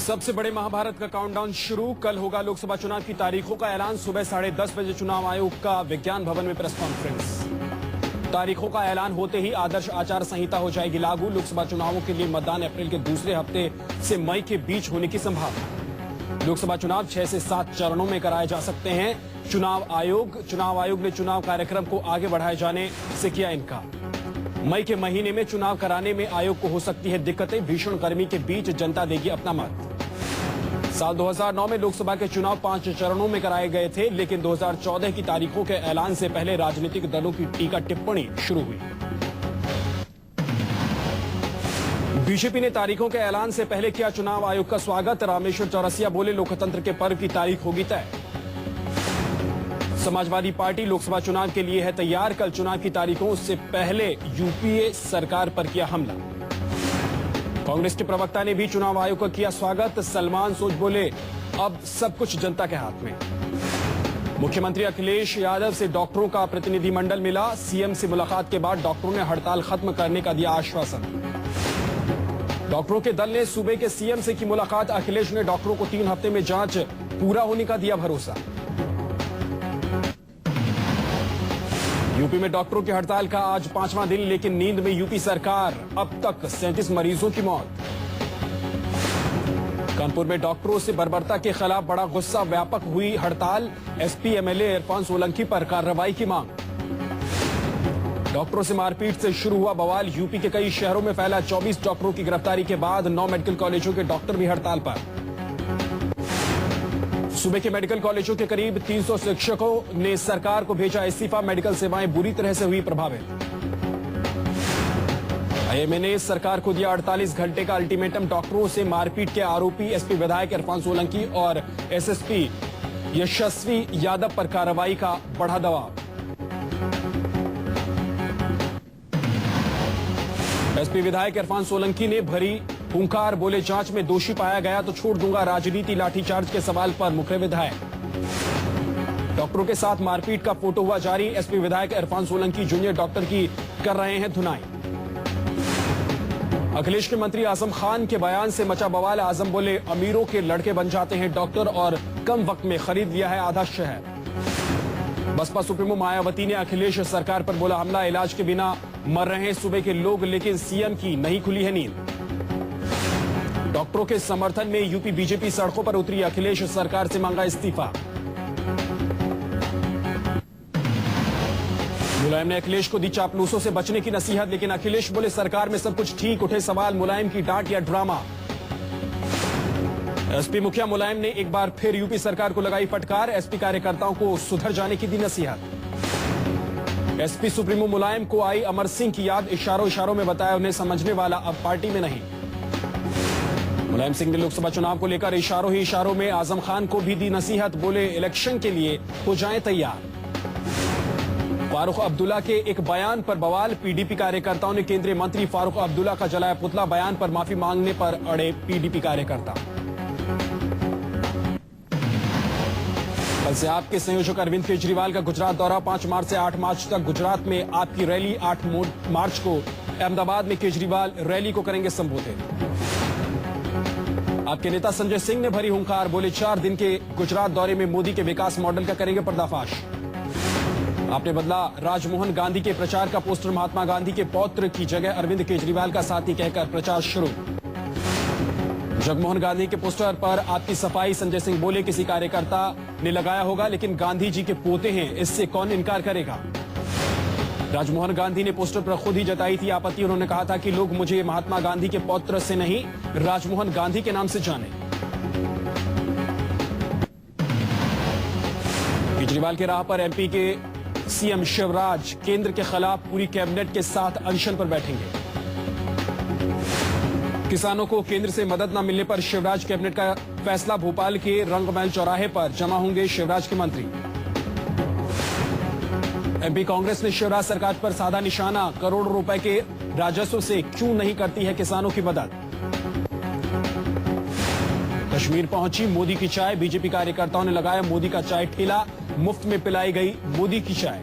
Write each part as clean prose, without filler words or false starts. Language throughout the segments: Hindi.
सबसे बड़े महाभारत का काउंटडाउन शुरू। कल होगा लोकसभा चुनाव की तारीखों का ऐलान। सुबह 10:30 बजे चुनाव आयोग का विज्ञान भवन में प्रेस कॉन्फ्रेंस। तारीखों का ऐलान होते ही आदर्श आचार संहिता हो जाएगी लागू। लोकसभा चुनावों के लिए मतदान अप्रैल के दूसरे हफ्ते से मई के बीच होने की संभावना। लोकसभा चुनाव 6 से 7 चरणों में कराए जा सकते हैं। चुनाव आयोग ने चुनाव कार्यक्रम को आगे बढ़ाए जाने से किया इनकार। मई के महीने में चुनाव कराने में आयोग को हो सकती है दिक्कतें। भीषण गर्मी के बीच जनता देगी अपना मत। साल 2009 में लोकसभा के चुनाव 5 चरणों में कराए गए थे, लेकिन 2014 की तारीखों के ऐलान से पहले राजनीतिक दलों की टीका टिप्पणी शुरू हुई। बीजेपी ने तारीखों के ऐलान से पहले किया चुनाव आयोग का स्वागत। रामेश्वर चौरसिया बोले, लोकतंत्र के पर्व की तारीख होगी तय। समाजवादी पार्टी लोकसभा चुनाव के लिए है तैयार। कल चुनाव की तारीखों से पहले यूपीए सरकार पर किया हमला। कांग्रेस के प्रवक्ता ने भी चुनाव आयोग का किया स्वागत। सलमान सोच बोले, अब सब कुछ जनता के हाथ में। मुख्यमंत्री अखिलेश यादव से डॉक्टरों का प्रतिनिधिमंडल मिला। सीएम से मुलाकात के बाद डॉक्टरों ने हड़ताल खत्म करने का दिया आश्वासन। डॉक्टरों के दल ने सूबे के सीएम से की मुलाकात। अखिलेश ने डॉक्टरों को 3 हफ्ते में जांच पूरा होने का दिया भरोसा। यूपी में डॉक्टरों की हड़ताल का आज 5वां दिन, लेकिन नींद में यूपी सरकार। अब तक 37 मरीजों की मौत। कानपुर में डॉक्टरों से बर्बरता के खिलाफ बड़ा गुस्सा, व्यापक हुई हड़ताल। एसपी एमएलए इरफान सोलंकी पर कार्रवाई की मांग। डॉक्टरों से मारपीट से शुरू हुआ बवाल। यूपी के कई शहरों में फैला। 24 डॉक्टरों की गिरफ्तारी के बाद 9 मेडिकल कॉलेजों के डॉक्टर भी हड़ताल पर। सूबे के मेडिकल कॉलेजों के करीब 300 शिक्षकों ने सरकार को भेजा इस्तीफा। मेडिकल सेवाएं बुरी तरह से हुई प्रभावित। आईएमए ने सरकार को दिया 48 घंटे का अल्टीमेटम। डॉक्टरों से मारपीट के आरोपी एसपी विधायक इरफान सोलंकी और एसएसपी यशस्वी यादव पर कार्रवाई का बढ़ा दबाव। एसपी विधायक इरफान सोलंकी ने भरी हुंकार, बोले जांच में दोषी पाया गया तो छोड़ दूंगा राजनीति। लाठीचार्ज के सवाल पर मुख्य विधायक। डॉक्टरों के साथ मारपीट का फोटो हुआ जारी। एसपी विधायक इरफान सोलंकी जूनियर डॉक्टर की कर रहे हैं धुनाई। अखिलेश के मंत्री आजम खान के बयान से मचा बवाल। आजम बोले, अमीरों के लड़के बन जाते हैं डॉक्टर और कम वक्त में खरीद लिया है आधा शहर। बसपा सुप्रीमो मायावती ने अखिलेश सरकार पर बोला हमला। इलाज के बिना मर रहे हैं सूबे के लोग, लेकिन सीएम की नहीं खुली है नींद। डॉक्टरों के समर्थन में यूपी बीजेपी सड़कों पर उतरी। अखिलेश सरकार से मांगा इस्तीफा। मुलायम ने अखिलेश को दी चापलूसों से बचने की नसीहत, लेकिन अखिलेश बोले सरकार में सब कुछ ठीक। उठे सवाल, मुलायम की डांट या ड्रामा। एसपी मुखिया मुलायम ने एक बार फिर यूपी सरकार को लगाई फटकार। एसपी कार्यकर्ताओं को सुधर जाने की दी नसीहत। एसपी सुप्रीमो मुलायम को आई अमर सिंह की याद। इशारों में बताया उन्हें समझने वाला अब पार्टी में नहीं। मुलायम सिंह ने लोकसभा चुनाव को लेकर इशारों में आजम खान को भी दी नसीहत। बोले इलेक्शन के लिए हो जाएं तैयार। फारूक अब्दुल्ला के एक बयान पर बवाल। पीडीपी कार्यकर्ताओं ने केंद्रीय मंत्री फारूक अब्दुल्ला का जलाया पुतला। बयान पर माफी मांगने पर अड़े पीडीपी कार्यकर्ता। कल से आपके संयोजक अरविंद केजरीवाल का गुजरात दौरा। 5 मार्च से 8 मार्च तक गुजरात में आपकी रैली। 8 मार्च को अहमदाबाद में केजरीवाल रैली को करेंगे संबोधित। आपके नेता संजय सिंह ने भरी हुंकार। बोले 4 दिन के गुजरात दौरे में मोदी के विकास मॉडल का करेंगे पर्दाफाश। आपने बदला राजमोहन गांधी के प्रचार का पोस्टर। महात्मा गांधी के पौत्र की जगह अरविंद केजरीवाल का साथी कहकर प्रचार शुरू। जगमोहन गांधी के पोस्टर पर आपकी सफाई। संजय सिंह बोले किसी कार्यकर्ता ने लगाया होगा, लेकिन गांधी जी के पोते हैं, इससे कौन इनकार करेगा। राजमोहन गांधी ने पोस्टर पर खुद ही जताई थी आपत्ति। उन्होंने कहा था कि लोग मुझे महात्मा गांधी के पौत्र से नहीं, राजमोहन गांधी के नाम से जाने। केजरीवाल के राह पर एमपी के सीएम शिवराज केंद्र के खिलाफ पूरी कैबिनेट के साथ अनशन पर बैठेंगे। किसानों को केंद्र से मदद न मिलने पर शिवराज कैबिनेट का फैसला। भोपाल के रंगमहल चौराहे पर जमा होंगे शिवराज के मंत्री। एमपी कांग्रेस ने शिवराज सरकार पर साधा निशाना। करोड़ों रुपए के राजस्व से क्यों नहीं करती है किसानों की मदद। कश्मीर पहुंची मोदी की चाय। बीजेपी कार्यकर्ताओं ने लगाया मोदी का चाय ठेला। मुफ्त में पिलाई गई मोदी की चाय।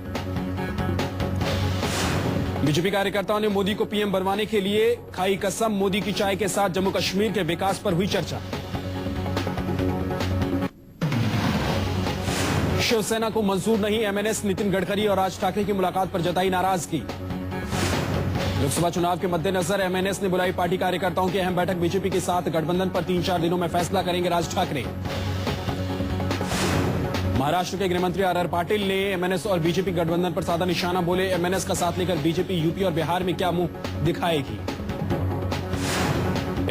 बीजेपी कार्यकर्ताओं ने मोदी को पीएम बनवाने के लिए खाई कसम। मोदी की चाय के साथ जम्मू कश्मीर के विकास पर हुई चर्चा। शिवसेना को मंजूर नहीं, एमएनएस नितिन गडकरी और राज ठाकरे की मुलाकात पर जताई नाराजगी। लोकसभा चुनाव के मद्देनजर एमएनएस ने बुलाई पार्टी कार्यकर्ताओं की अहम बैठक, बीजेपी के साथ गठबंधन पर 3-4 दिनों में फैसला करेंगे राज ठाकरे। महाराष्ट्र के गृहमंत्री आर पाटिल ने एमएनएस और बीजेपी गठबंधन पर साधा निशाना, बोले एमएनएस का साथ लेकर बीजेपी यूपी और बिहार में क्या मुंह दिखाएगी।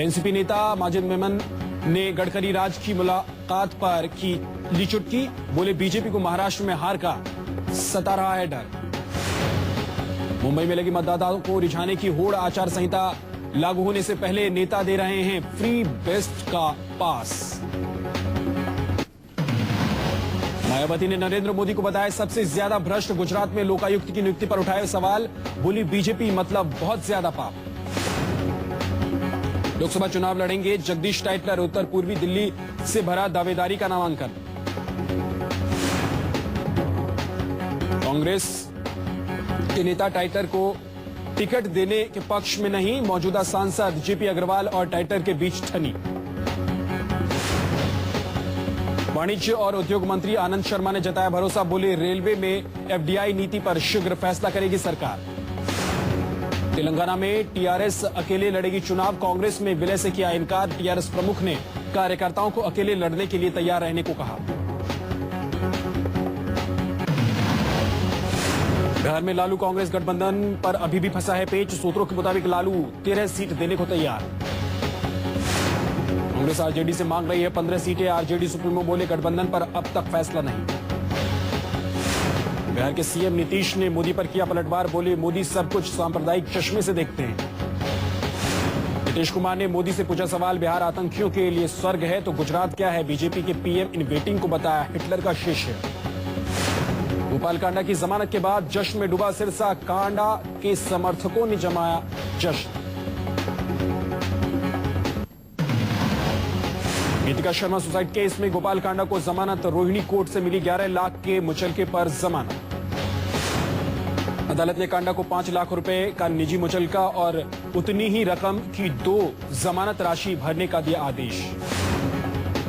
एनसीपी नेता माजिद मेमन ने गडकरी राज की मुलाकात पर की ली चुटकी, बोले बीजेपी को महाराष्ट्र में हार का सता रहा है डर। मुंबई में लगी मतदाताओं को रिझाने की होड़, आचार संहिता लागू होने से पहले नेता दे रहे हैं फ्री बेस्ट का पास। मायावती ने नरेंद्र मोदी को बताया सबसे ज्यादा भ्रष्ट, गुजरात में लोकायुक्त की नियुक्ति पर उठाए सवाल, बोली बीजेपी मतलब बहुत ज्यादा पाप। लोकसभा चुनाव लड़ेंगे जगदीश टाइटलर, उत्तर पूर्वी दिल्ली से भरा दावेदारी का नामांकन। कांग्रेस के नेता टाइटलर को टिकट देने के पक्ष में नहीं, मौजूदा सांसद जेपी अग्रवाल और टाइटलर के बीच ठनी। वाणिज्य और उद्योग मंत्री आनंद शर्मा ने जताया भरोसा, बोले रेलवे में एफडीआई नीति पर शीघ्र फैसला करेगी सरकार। तेलंगाना में टीआरएस अकेले लड़ेगी चुनाव, कांग्रेस में विलय से किया इनकार, टीआरएस प्रमुख ने कार्यकर्ताओं को अकेले लड़ने के लिए तैयार रहने को कहा। बिहार में लालू कांग्रेस गठबंधन पर अभी भी फंसा है पेच, सूत्रों के मुताबिक लालू 13 सीट देने को तैयार। कांग्रेस आरजेडी से मांग रही है 15 सीटें, आरजेडी सुप्रीमो बोले गठबंधन पर अब तक फैसला नहीं। बिहार के सीएम नीतीश ने मोदी पर किया पलटवार, बोले मोदी सब कुछ सांप्रदायिक चश्मे से देखते हैं। नीतीश कुमार ने मोदी से पूछा सवाल, बिहार आतंकियों के लिए स्वर्ग है तो गुजरात क्या है। बीजेपी के पीएम इन वेटिंग को बताया हिटलर का शिष्य। गोपाल कांडा की जमानत के बाद जश्न में डूबा सिरसा, कांडा के समर्थकों ने जमाया जश्न। गीतिका शर्मा सुसाइड केस में गोपाल कांडा को जमानत, रोहिणी कोर्ट से मिली 11 लाख के मुचलके पर जमानत। अदालत ने कांडा को 5 लाख रुपए का निजी मुचलका और उतनी ही रकम की 2 जमानत राशि भरने का दिया आदेश।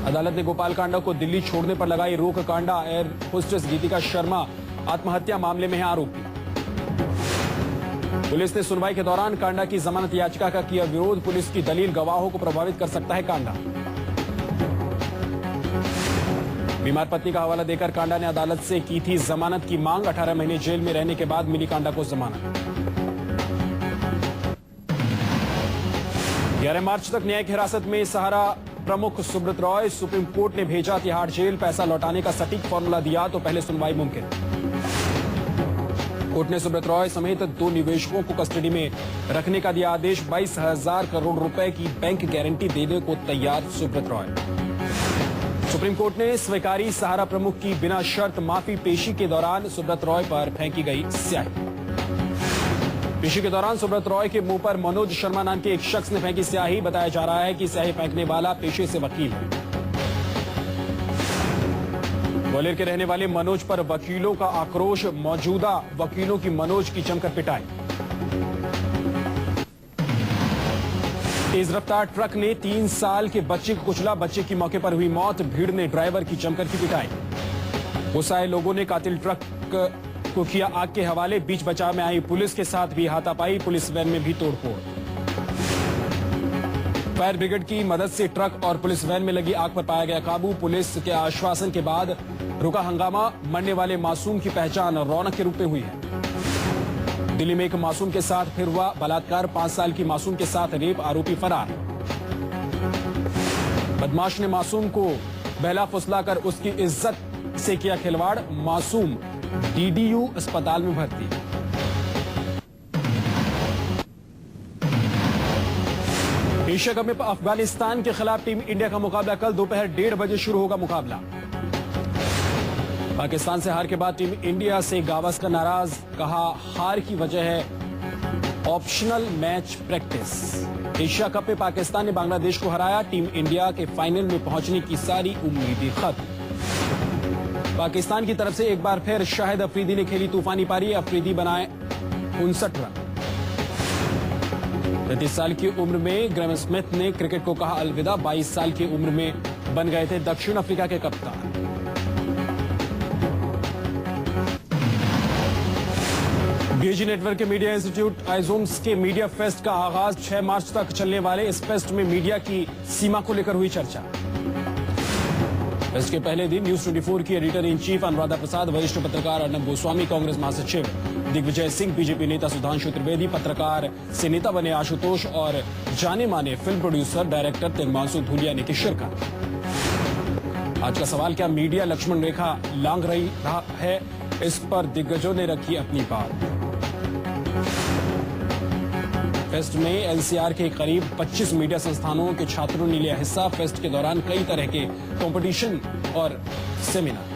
अदालत ने गोपाल कांडा को दिल्ली छोड़ने पर लगाई रोक, कांडा एयर होस्टेस गीतिका शर्मा आत्महत्या मामले में है आरोपी। पुलिस ने सुनवाई के दौरान कांडा की जमानत याचिका का किया विरोध, पुलिस की दलील गवाहों को प्रभावित कर सकता है कांडा। बीमार पत्नी का हवाला देकर कांडा ने अदालत से की थी जमानत की मांग, 18 महीने जेल में रहने के बाद मिली कांडा को जमानत। 11 मार्च तक न्यायिक हिरासत में सहारा प्रमुख सुब्रत रॉय, सुप्रीम कोर्ट ने भेजा तिहाड़ जेल, पैसा लौटाने का सटीक फॉर्मूला दिया तो पहले सुनवाई मुमकिन। कोर्ट ने सुब्रत रॉय समेत 2 निवेशकों को कस्टडी में रखने का दिया आदेश, 22,000 करोड़ रुपए की बैंक गारंटी देने को तैयार सुब्रत रॉय। सुप्रीम कोर्ट ने स्वीकारी सहारा प्रमुख की बिना शर्त माफी, पेशी के दौरान सुब्रत रॉय पर फेंकी गई स्याही। पेशी के दौरान सुब्रत रॉय के मुंह पर मनोज शर्मा नाम के एक शख्स ने फेंकी स्याही, बताया जा रहा है कि स्याही फेंकने वाला पेशे से वकील है। ग्वालियर के रहने वाले मनोज पर वकीलों का आक्रोश, मौजूदा वकीलों की मनोज की जमकर पिटाई। तेज रफ्तार ट्रक ने 3 साल के बच्चे को कुचला, बच्चे की मौके पर हुई मौत, भीड़ ने ड्राइवर की जमकर की पिटाई। गुस्साए लोगों ने कातिल ट्रक को किया आग के हवाले, बीच बचाव में आई पुलिस के साथ भी हाथापाई, पुलिस वैन में भी तोड़फोड़। फायर ब्रिगेड की मदद से ट्रक और पुलिस वैन में लगी आग पर पाया गया काबू, पुलिस के आश्वासन के बाद रुका हंगामा, मरने वाले मासूम की पहचान रौनक के रूप में हुई है। दिल्ली में एक मासूम के साथ फिर हुआ बलात्कार, 5 साल की मासूम के साथ रेप, आरोपी फरार। बदमाश ने मासूम को बहला फुसलाकर उसकी इज्जत से किया खिलवाड़, मासूम डीडीयू अस्पताल में भर्ती। एशिया कप में अफगानिस्तान के खिलाफ टीम इंडिया का मुकाबला कल दोपहर 1:30 बजे शुरू होगा मुकाबला। पाकिस्तान से हार के बाद टीम इंडिया से गावस्कर नाराज, कहा हार की वजह है optional match practice. Asia cup में पाकिस्तान ने बांग्लादेश को हराया, टीम इंडिया के फाइनल में पहुंचने की सारी उम्मीदें खत्म। पाकिस्तान की तरफ से एक बार फिर शाहिद अफरीदी ने खेली तूफानी पारी, अफरीदी बनाए 59 रन। 35 साल की उम्र में ग्रेम स्मिथ ने क्रिकेट को कहा अलविदा, 22 साल की उम्र में बन गए थे दक्षिण अफ्रीका के कप्तान। बीजी नेटवर्क के मीडिया इंस्टीट्यूट आइजोम्स के मीडिया फेस्ट का आगाज 6 मार्च तक चलने वाले इस फेस्ट में मीडिया की सीमा को लेकर हुई चर्चा। फेस्ट के पहले दिन न्यूज 24 की editor in chief Anuradha Prasad, वरिष्ठ पत्रकार अर्नब गोस्वामी, कांग्रेस महासचिव दिग्विजय सिंह, बीजेपी नेता सुधांशु त्रिवेदी, पत्रकार से नेता बने आशुतोष और जाने माने film producer director Tigmanshu Dhulia ने की शिरकत। आज का सवाल, क्या मीडिया लक्ष्मण रेखा लांघ रहा है? इस पर दिग्गजों ने रखी अपनी बात। फेस्ट में एनसीआर के करीब 25 मीडिया संस्थानों के छात्रों ने लिया हिस्सा। फेस्ट के दौरान कई तरह के कंपटीशन और सेमिनार।